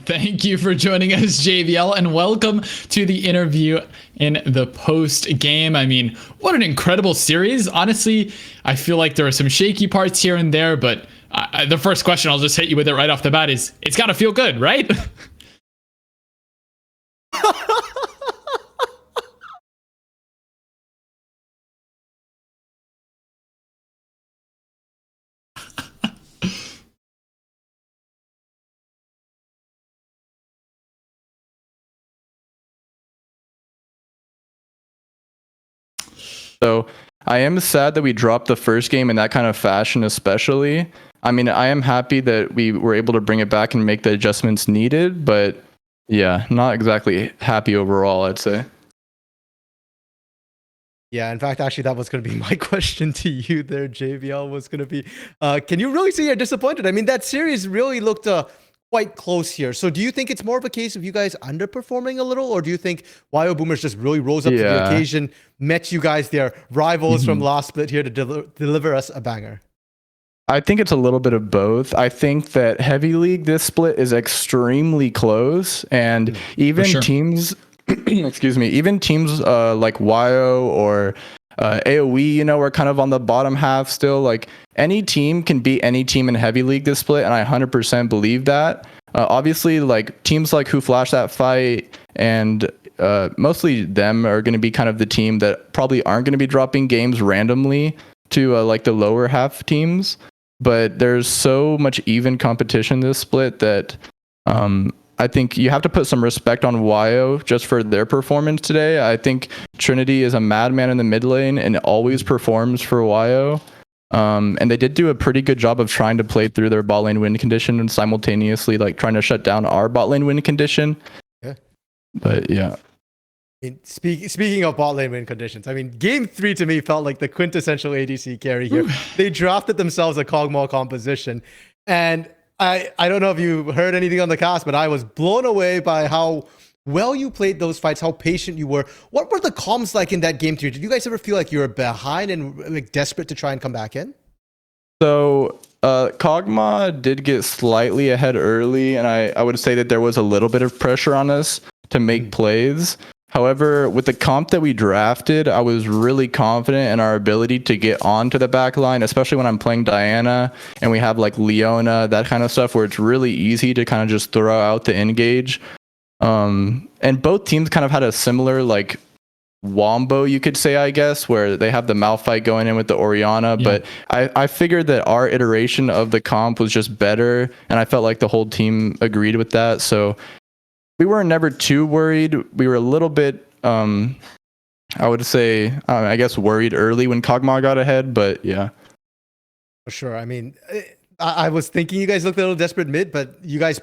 Thank you for joining us, JVL, and welcome to the interview in the post game. I mean, what an incredible series. Honestly, I feel like there are some shaky parts here and there, but the first question, I'll just hit you with it right off the bat, is it's got to feel good, right? So I am sad that we dropped the first game in that kind of fashion, especially. I mean, I am happy that we were able to bring it back and make the adjustments needed, but yeah, not exactly happy overall, I'd say. Yeah, in fact, actually, that was going to be my question to you there, JVL, was going to be, can you really say you're disappointed? I mean, that series really looked quite close here. So do you think it's more of a case of you guys underperforming a little, or do you think WyoBoomers just really rose up to the occasion, met you guys, their rivals from last split here to deliver us a banger? I think it's a little bit of both. I think that Heavy League, this split is extremely close, and even teams... excuse me, even teams like Wyo or AoE, you know, are kind of on the bottom half still. Like, any team can beat any team in Heavy League this split, and I 100% believe that. Obviously, like, teams like Who Flashed That Fight and mostly them are going to be kind of the team that probably aren't going to be dropping games randomly to like the lower half teams. But there's so much even competition this split that I think you have to put some respect on Wyo just for their performance today. I think Trinity is a madman in the mid lane and always performs for Wyo. And they did do a pretty good job of trying to play through their bot lane win condition and simultaneously like trying to shut down our bot lane win condition. Yeah. But yeah. Speaking of bot lane win conditions, I mean, game 3 to me felt like the quintessential ADC carry here. They drafted themselves a Kog'Maw composition, and I don't know if you heard anything on the cast, but I was blown away by how well you played those fights, how patient you were. What were the comms like in that game 3? Did you guys ever feel like you were behind and like desperate to try and come back in? So Kog'Maw did get slightly ahead early, and I would say that there was a little bit of pressure on us to make plays. However, with the comp that we drafted, I was really confident in our ability to get onto the back line, especially when I'm playing Diana and we have like Leona, that kind of stuff, where it's really easy to kind of just throw out the engage. And both teams kind of had a similar like wombo, you could say, I guess, where they have the Malphite going in with the Orianna. Yeah. But I figured that our iteration of the comp was just better, and I felt like the whole team agreed with that. So we were never too worried. We were a little bit, I would say, I guess, worried early when Kog'Maw got ahead, but yeah. For sure. I mean, I was thinking you guys looked a little desperate mid, but you guys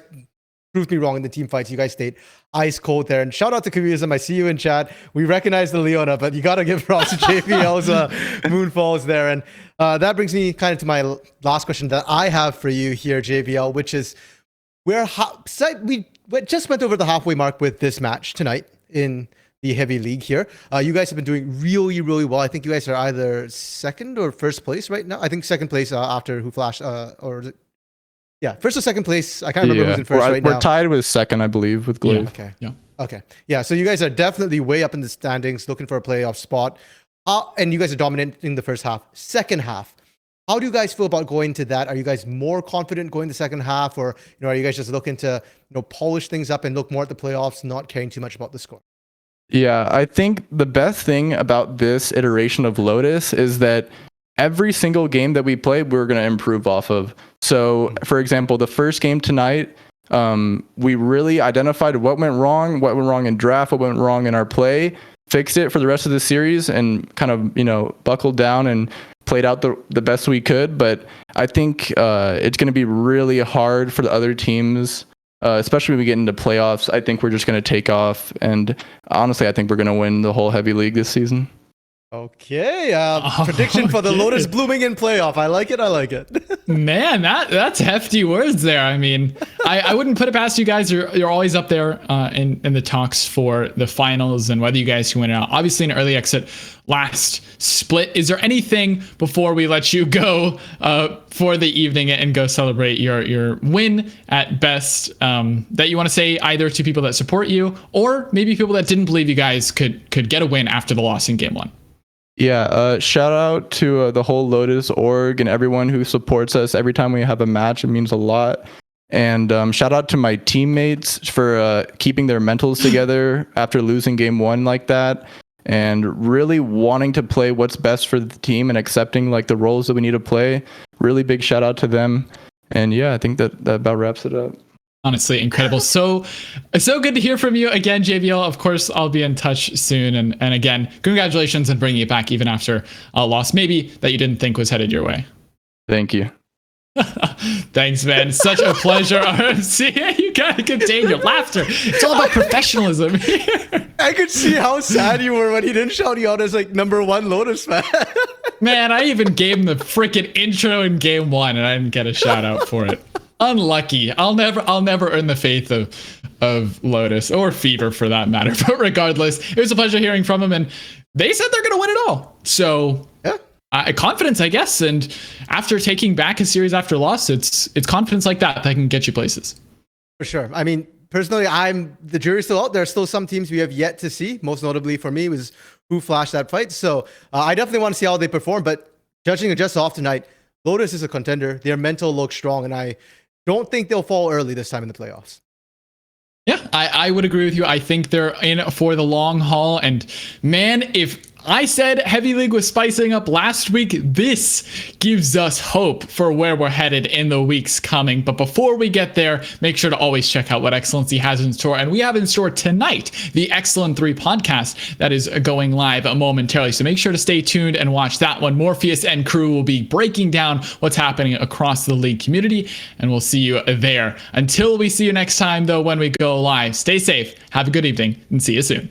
proved me wrong in the team fights. You guys stayed ice cold there. And shout out to Communism. I see you in chat. We recognize the Leona, but you got to give props to JVL's Moonfalls there. And that brings me kind of to my last question that I have for you here, JVL, which is, we just went over the halfway mark with this match tonight in the Heavy League here. You guys have been doing really, really well. I think you guys are either second or first place right now. I think second place after Who Flashed, or is it? Yeah, first or second place. I can't remember who's in first right now. We're tied with second, I believe, with Glaive. Yeah, okay. Yeah. Okay. Yeah, so you guys are definitely way up in the standings, looking for a playoff spot. And you guys are dominating the first half. Second half, how do you guys feel about going to that? Are you guys more confident going the second half, or are you guys just looking to polish things up and look more at the playoffs, not caring too much about the score? Yeah, I think the best thing about this iteration of Lotus is that every single game that we play, we're going to improve off of. So, for example, the first game tonight, we really identified what went wrong in draft, what went wrong in our play, fixed it for the rest of the series, and kind of buckled down and played out the best we could. But I think it's going to be really hard for the other teams, especially when we get into playoffs. I think we're just going to take off, and honestly, I think we're going to win the whole Heavy League this season. Okay, prediction for the Lotus blooming in playoff. I like it. I like it. Man, that's hefty words there. I mean, I wouldn't put it past you guys. You're always up there in the talks for the finals and whether you guys can win it out. Obviously, an early exit last split. Is there anything before we let you go for the evening and go celebrate your win at best that you want to say either to people that support you or maybe people that didn't believe you guys could get a win after the loss in game one? Yeah, shout out to the whole Lotus org and everyone who supports us every time we have a match. It means a lot. And shout out to my teammates for keeping their mentals together after losing game one like that, and really wanting to play what's best for the team and accepting like the roles that we need to play. Really big shout out to them. And yeah, I think that about wraps it up. Honestly, incredible. So good to hear from you again, JVL. Of course, I'll be in touch soon. And again, congratulations on bringing it back even after a loss maybe that you didn't think was headed your way. Thank you. Thanks, man. Such a pleasure. RMC, you gotta contain your laughter. It's all about professionalism here. I could see how sad you were when he didn't shout you out as like #1 Lotus fan. Man, I even gave him the freaking intro in game one and I didn't get a shout out for it. Unlucky. I'll never earn the faith of Lotus or Fever for that matter. But regardless, it was a pleasure hearing from him, and they said they're gonna win it all. So yeah, confidence, I guess. And after taking back a series after loss, it's confidence like that can get you places. For sure. I mean, personally, the jury's still out. There's still some teams we have yet to see. Most notably for me was who flashed that fight. So I definitely want to see how they perform. But judging it just off tonight, Lotus is a contender. Their mental looks strong, and I don't think they'll fall early this time in the playoffs. Yeah, I would agree with you. I think they're in for the long haul. And man, if I said Heavy League was spicing up last week, this gives us hope for where we're headed in the weeks coming. But before we get there, make sure to always check out what Excellency has in store. And we have in store tonight the Excellent 3 podcast that is going live momentarily. So make sure to stay tuned and watch that one. Morpheus and crew will be breaking down what's happening across the league community, and we'll see you there. Until we see you next time, though, when we go live, stay safe, have a good evening, and see you soon.